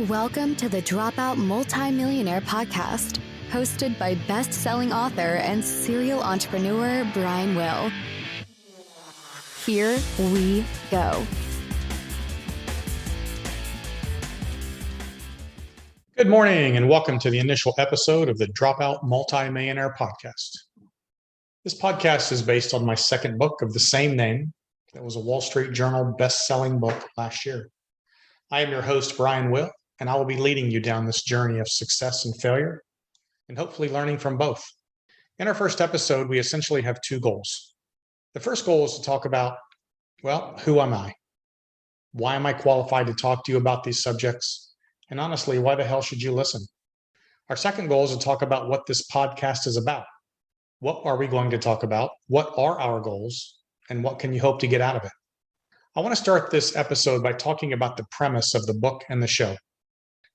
Welcome to the Dropout Multi-Millionaire podcast, hosted by best-selling author and serial entrepreneur Brian Will. Here we go. Good morning and welcome to the initial episode of the Dropout Multi-Millionaire podcast. This podcast is based on my second book of the same name that was a Wall Street Journal best-selling book last year. I am your host, Brian Will, and I will be leading you down this journey of success and failure, and hopefully learning from both. In our first episode, we essentially have two goals. The first goal is to talk about, who am I? Why am I qualified to talk to you about these subjects? And honestly, why the hell should you listen? Our second goal is to talk about what this podcast is about. What are we going to talk about? What are our goals? And what can you hope to get out of it? I want to start this episode by talking about the premise of the book and the show.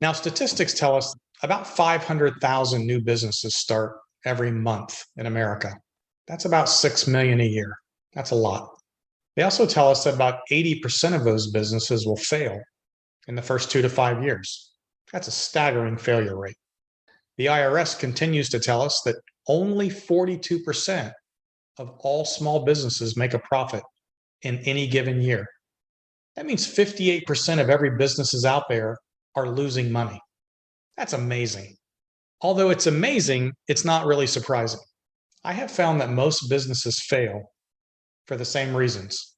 Now, statistics tell us about 500,000 new businesses start every month in America. That's about 6 million a year. That's a lot. They also tell us that about 80% of those businesses will fail in the first 2 to 5 years. That's a staggering failure rate. The IRS continues to tell us that only 42% of all small businesses make a profit in any given year. That means 58% of every businesses out there are losing money. That's amazing. Although it's amazing, it's not really surprising. I have found that most businesses fail for the same reasons.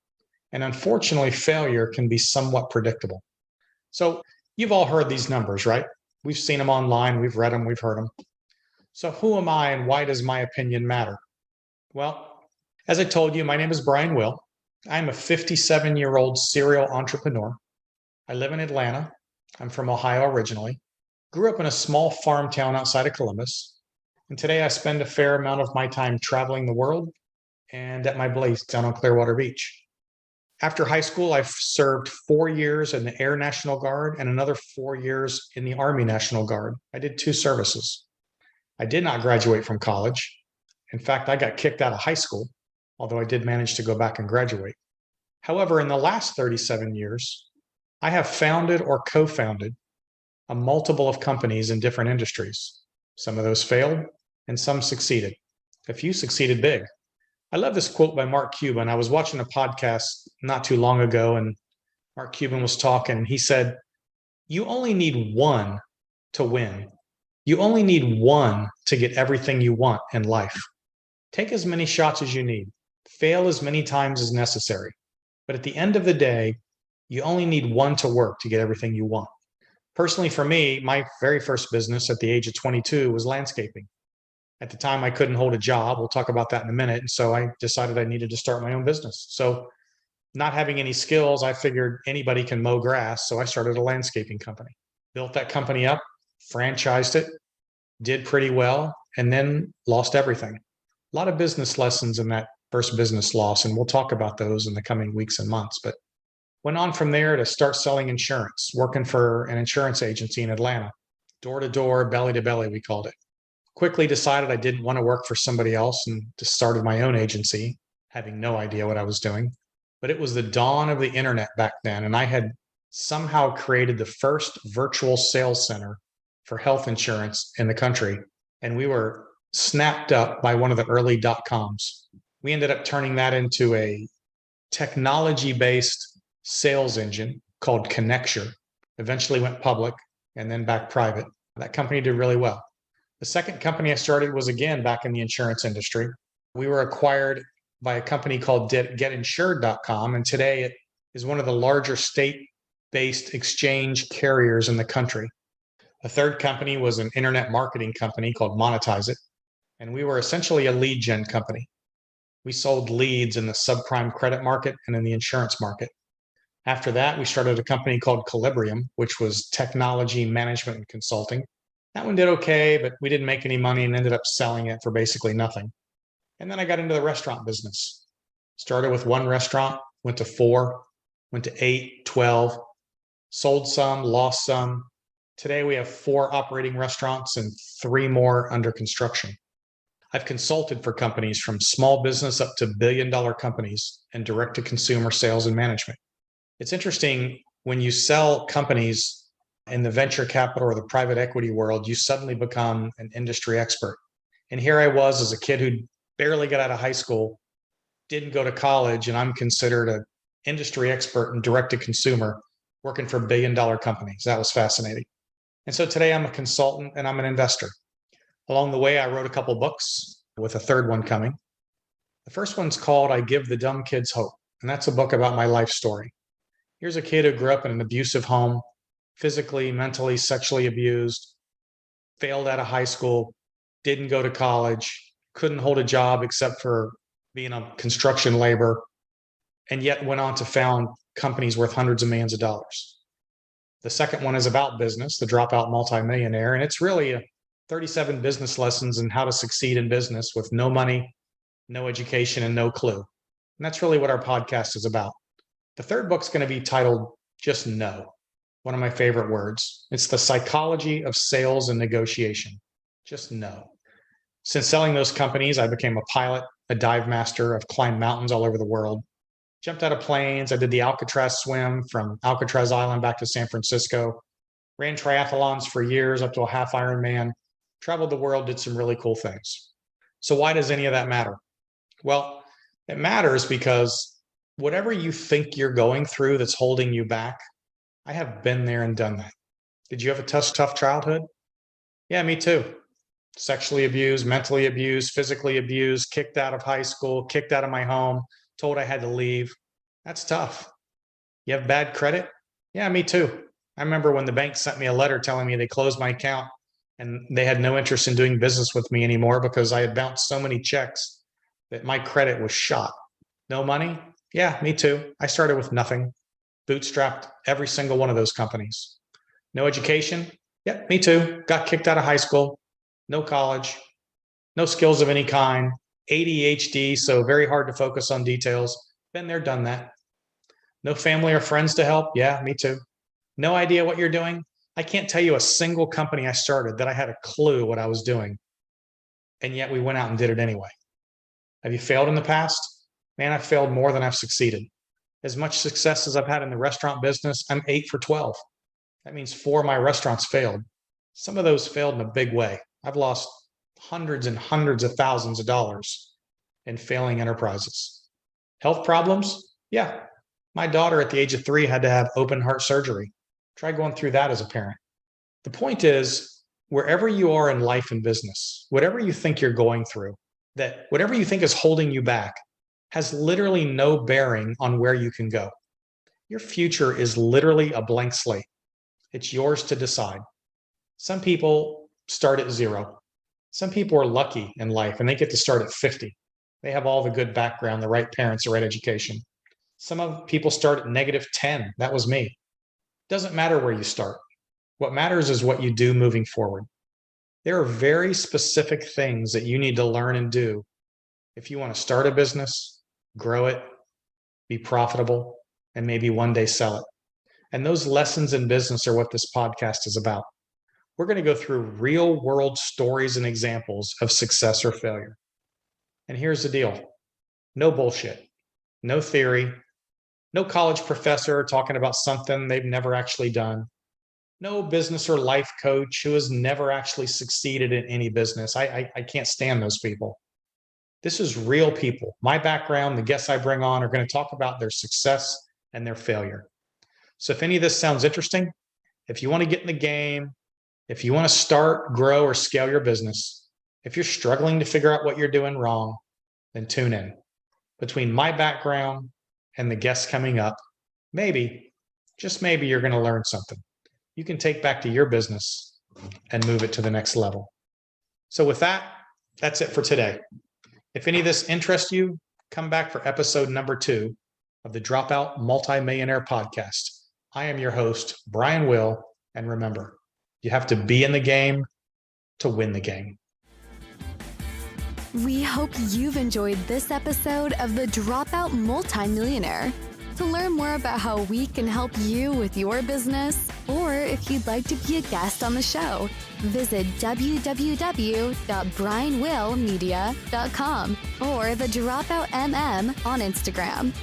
And unfortunately, failure can be somewhat predictable. So you've all heard these numbers, right? We've seen them online, we've read them, we've heard them. So who am I and why does my opinion matter? Well, as I told you, my name is Brian Will. I'm a 57-year-old serial entrepreneur. I live in Atlanta. I'm from Ohio originally. Grew up in a small farm town outside of Columbus. And today I spend a fair amount of my time traveling the world and at my base down on Clearwater Beach. After high school, I served 4 years in the Air National Guard and another 4 years in the Army National Guard. I did 2 services. I did not graduate from college. In fact, I got kicked out of high school, although I did manage to go back and graduate. However, in the last 37 years, I have founded or co-founded a multiple of companies in different industries. Some of those failed and some succeeded. A few succeeded big. I love this quote by Mark Cuban. I was watching a podcast not too long ago and Mark Cuban was talking. He said, you only need one to win. You only need one to get everything you want in life. Take as many shots as you need. Fail as many times as necessary. But at the end of the day, you only need one to work to get everything you want. Personally, for me, my very first business at the age of 22 was landscaping. At the time, I couldn't hold a job. We'll talk about that in a minute. And so I decided I needed to start my own business. So not having any skills, I figured anybody can mow grass. So I started a landscaping company, built that company up, franchised it, did pretty well, and then lost everything. A lot of business lessons in that first business loss. And we'll talk about those in the coming weeks and months. But went on from there to start selling insurance, working for an insurance agency in Atlanta, door to door, belly to belly, we called it. Quickly decided I didn't want to work for somebody else and just started my own agency, having no idea what I was doing. But it was the dawn of the internet back then. And I had somehow created the first virtual sales center for health insurance in the country. And we were snapped up by one of the early .coms. We ended up turning that into a technology-based sales engine called Connecture, eventually went public and then back private. That company did really well. The second company I started was again back in the insurance industry. We were acquired by a company called getinsured.com, and today it is one of the larger state-based exchange carriers in the country. A third company was an internet marketing company called Monetize It, and we were essentially a lead gen company. We sold leads in the subprime credit market and in the insurance market. After that, we started a company called Calibrium, which was technology management and consulting. That one did okay, but we didn't make any money and ended up selling it for basically nothing. And then I got into the restaurant business. Started with 1 restaurant, went to 4, went to 8, 12, sold some, lost some. Today we have 4 operating restaurants and 3 more under construction. I've consulted for companies from small business up to billion-dollar companies and direct-to-consumer sales and management. It's interesting when you sell companies in the venture capital or the private equity world, you suddenly become an industry expert. And here I was as a kid who barely got out of high school, didn't go to college, and I'm considered an industry expert in direct to consumer, working for billion-dollar companies. That was fascinating. And so today I'm a consultant and I'm an investor. Along the way, I wrote a couple books with a third one coming. The first one's called I Give the Dumb Kids Hope. And that's a book about my life story. Here's a kid who grew up in an abusive home, physically, mentally, sexually abused, failed out of high school, didn't go to college, couldn't hold a job except for being a construction labor, and yet went on to found companies worth hundreds of millions of dollars. The second one is about business, the Dropout Multi-Millionaire, and it's really 37 business lessons in how to succeed in business with no money, no education, and no clue. And that's really what our podcast is about. The third book's going to be titled Just Know, one of my favorite words. It's the psychology of sales and negotiation. Just know. Since selling those companies, I became a pilot, a dive master. I've climbed mountains all over the world, jumped out of planes. I did the Alcatraz swim from Alcatraz Island back to San Francisco, ran triathlons for years up to a half Ironman, traveled the world, did some really cool things. So why does any of that matter? Well, it matters because whatever you think you're going through that's holding you back, I have been there and done that. Did you have a tough childhood? Yeah, me too. Sexually abused, mentally abused, physically abused, kicked out of high school, kicked out of my home, told I had to leave. That's tough. You have bad credit? Yeah, me too. I remember when the bank sent me a letter telling me they closed my account and they had no interest in doing business with me anymore because I had bounced so many checks that my credit was shot. No money? Yeah, me too. I started with nothing, bootstrapped every single one of those companies. No education? Yeah, me too. Got kicked out of high school, no college, no skills of any kind, ADHD, so very hard to focus on details. Been there, done that. No family or friends to help? Yeah, me too. No idea what you're doing? I can't tell you a single company I started that I had a clue what I was doing. And yet we went out and did it anyway. Have you failed in the past? Man, I've failed more than I've succeeded. As much success as I've had in the restaurant business, I'm 8 for 12. That means 4 of my restaurants failed. Some of those failed in a big way. I've lost hundreds and hundreds of thousands of dollars in failing enterprises. Health problems? Yeah. My daughter at the age of 3 had to have open heart surgery. Try going through that as a parent. The point is, wherever you are in life and business, whatever you think you're going through, that whatever you think is holding you back has literally no bearing on where you can go. Your future is literally a blank slate. It's yours to decide. Some people start at 0. Some people are lucky in life and they get to start at 50. They have all the good background, the right parents, the right education. Some people start at -10. That was me. Doesn't matter where you start. What matters is what you do moving forward. There are very specific things that you need to learn and do if you want to start a business, grow it, be profitable, and maybe one day sell it. And those lessons in business are what this podcast is about. We're going to go through real world stories and examples of success or failure. And here's the deal. No bullshit, no theory, no college professor talking about something they've never actually done. No business or life coach who has never actually succeeded in any business. I can't stand those people. This is real people. My background, the guests I bring on are going to talk about their success and their failure. So if any of this sounds interesting, if you want to get in the game, if you want to start, grow, or scale your business, if you're struggling to figure out what you're doing wrong, then tune in. Between my background and the guests coming up, maybe, just maybe, you're going to learn something you can take back to your business and move it to the next level. So with that, that's it for today. If any of this interests you, come back for episode number 2 of the Dropout Multi-Millionaire podcast. I am your host, Brian Will, and remember, you have to be in the game to win the game. We hope you've enjoyed this episode of the Dropout Multi-Millionaire. To learn more about how we can help you with your business, or if you'd like to be a guest on the show, visit www.brianwillmedia.com or the Dropout MM on Instagram.